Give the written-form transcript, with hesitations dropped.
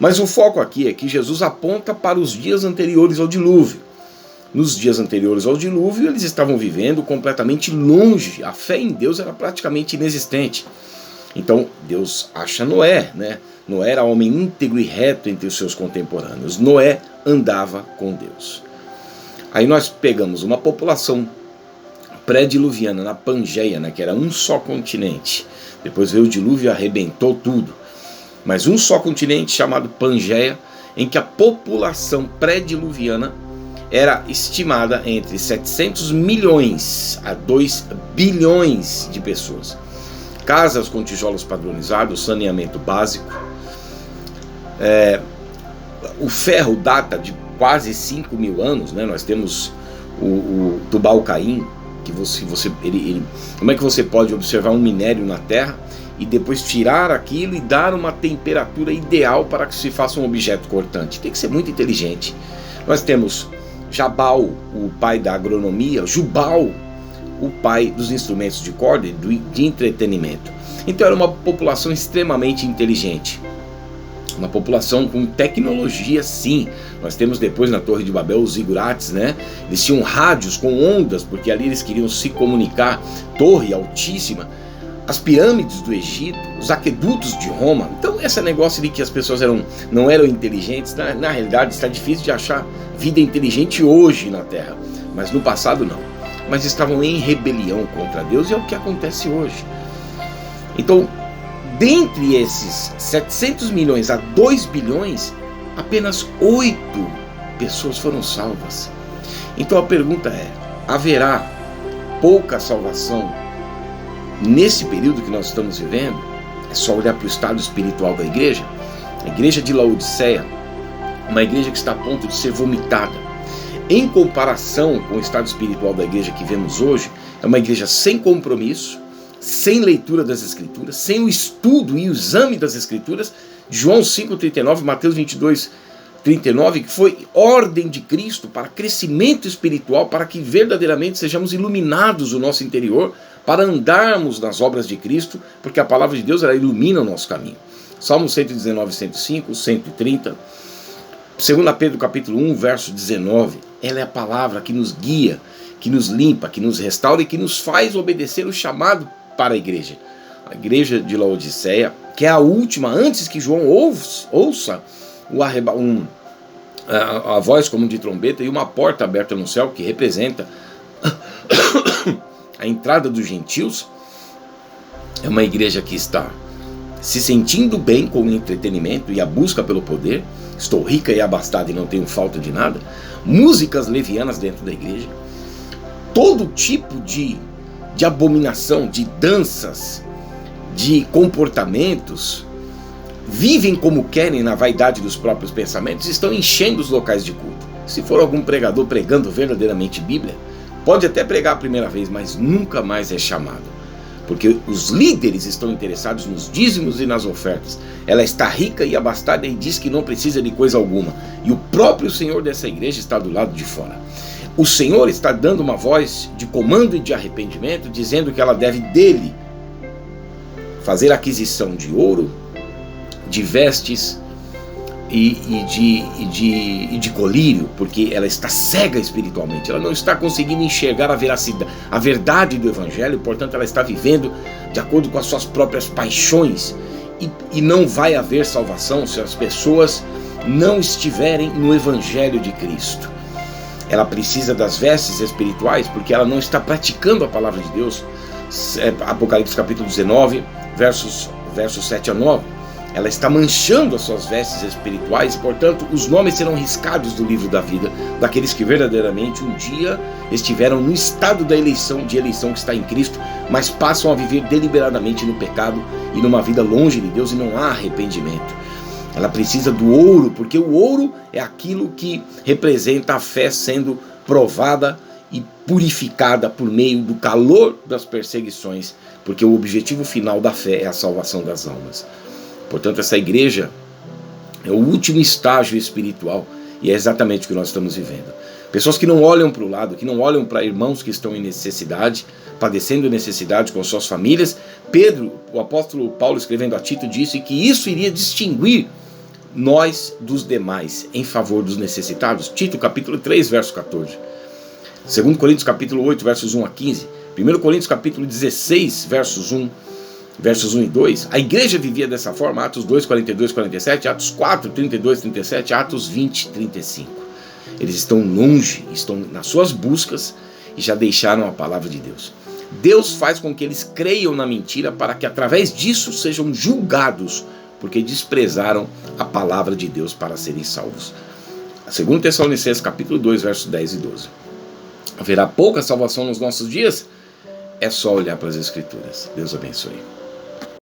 Mas o foco aqui é que Jesus aponta para os dias anteriores ao dilúvio. Nos dias anteriores ao dilúvio, eles estavam vivendo completamente longe. A fé em Deus era praticamente inexistente. Então, Deus acha Noé, né? Noé era homem íntegro e reto entre os seus contemporâneos. Noé andava com Deus. Aí nós pegamos uma população pré-diluviana na Pangeia, né? Que era um só continente. Depois veio o dilúvio e arrebentou tudo. Mas um só continente chamado Pangeia, em que a população pré-diluviana era estimada entre 700 milhões a 2 bilhões de pessoas. Casas com tijolos padronizados, saneamento básico. O ferro data de quase 5 mil anos, né? Nós temos o Tubal-Caim, que como é que você pode observar um minério na Terra e depois tirar aquilo e dar uma temperatura ideal para que se faça um objeto cortante? Tem que ser muito inteligente. Nós temos Jabal, o pai da agronomia, Jubal, o pai dos instrumentos de corda e de entretenimento. Então era uma população extremamente inteligente, uma população com tecnologia, sim. Nós temos depois na Torre de Babel os zigurates, né? Eles tinham rádios com ondas, porque ali eles queriam se comunicar. Torre altíssima, as pirâmides do Egito, os aquedutos de Roma. Então esse negócio de que as pessoas não eram inteligentes, na realidade está difícil de achar vida inteligente hoje na Terra, mas no passado não. Mas estavam em rebelião contra Deus, e é o que acontece hoje. Então, dentre esses 700 milhões a 2 bilhões, apenas 8 pessoas foram salvas. Então a pergunta é: haverá pouca salvação nesse período que nós estamos vivendo? É só olhar para o estado espiritual da igreja. A igreja de Laodiceia, uma igreja que está a ponto de ser vomitada. Em comparação com o estado espiritual da igreja que vemos hoje, é uma igreja sem compromisso, sem leitura das Escrituras, sem o estudo e o exame das Escrituras. João 5,39, Mateus 22,39, que foi ordem de Cristo para crescimento espiritual, para que verdadeiramente sejamos iluminados no nosso interior, para andarmos nas obras de Cristo, porque a palavra de Deus ela ilumina o nosso caminho. Salmo 119, 105, 130, 2 Pedro capítulo 1, verso 19, ela é a palavra que nos guia, que nos limpa, que nos restaura e que nos faz obedecer o chamado para a igreja. A igreja de Laodiceia, que é a última, antes que João ouça a voz como de trombeta e uma porta aberta no céu, que representa a entrada dos gentios, é uma igreja que está se sentindo bem com o entretenimento e a busca pelo poder. Estou rica e abastada e não tenho falta de nada. Músicas levianas dentro da igreja. Todo tipo de abominação, de danças, de comportamentos. Vivem como querem na vaidade dos próprios pensamentos. Estão enchendo os locais de culto. Se for algum pregador pregando verdadeiramente Bíblia, pode até pregar a primeira vez, mas nunca mais é chamado. Porque os líderes estão interessados nos dízimos e nas ofertas. Ela está rica e abastada e diz que não precisa de coisa alguma. E o próprio Senhor dessa igreja está do lado de fora. O Senhor está dando uma voz de comando e de arrependimento, dizendo que ela deve dele fazer aquisição de ouro, de vestes e de colírio, porque ela está cega espiritualmente, ela não está conseguindo enxergar a verdade do Evangelho, portanto ela está vivendo de acordo com as suas próprias paixões, e não vai haver salvação se as pessoas não estiverem no Evangelho de Cristo. Ela precisa das vestes espirituais, porque ela não está praticando a palavra de Deus. Apocalipse capítulo 19, versos 7 a 9. Ela está manchando as suas vestes espirituais, portanto, os nomes serão riscados do livro da vida daqueles que verdadeiramente um dia estiveram no estado de eleição que está em Cristo, mas passam a viver deliberadamente no pecado e numa vida longe de Deus, e não há arrependimento. Ela precisa do ouro, porque o ouro é aquilo que representa a fé sendo provada e purificada por meio do calor das perseguições, porque o objetivo final da fé é a salvação das almas. Portanto, essa igreja é o último estágio espiritual, e é exatamente o que nós estamos vivendo. Pessoas que não olham para o lado, que não olham para irmãos que estão em necessidade, padecendo necessidade com suas famílias. Pedro, o apóstolo Paulo, escrevendo a Tito, disse que isso iria distinguir nós dos demais em favor dos necessitados? Tito capítulo 3, verso 14. 2 Coríntios capítulo 8, versos 1 a 15. 1 Coríntios capítulo 16, versos 1 e 2. A igreja vivia dessa forma, Atos 2, 42, 47, Atos 4, 32, 37, Atos 20, 35. Eles estão longe, estão nas suas buscas e já deixaram a palavra de Deus. Deus faz com que eles creiam na mentira para que através disso sejam julgados, porque desprezaram a palavra de Deus para serem salvos. 2 Tessalonicenses capítulo 2, versos 10 e 12. Haverá pouca salvação nos nossos dias? É só olhar para as Escrituras. Deus abençoe.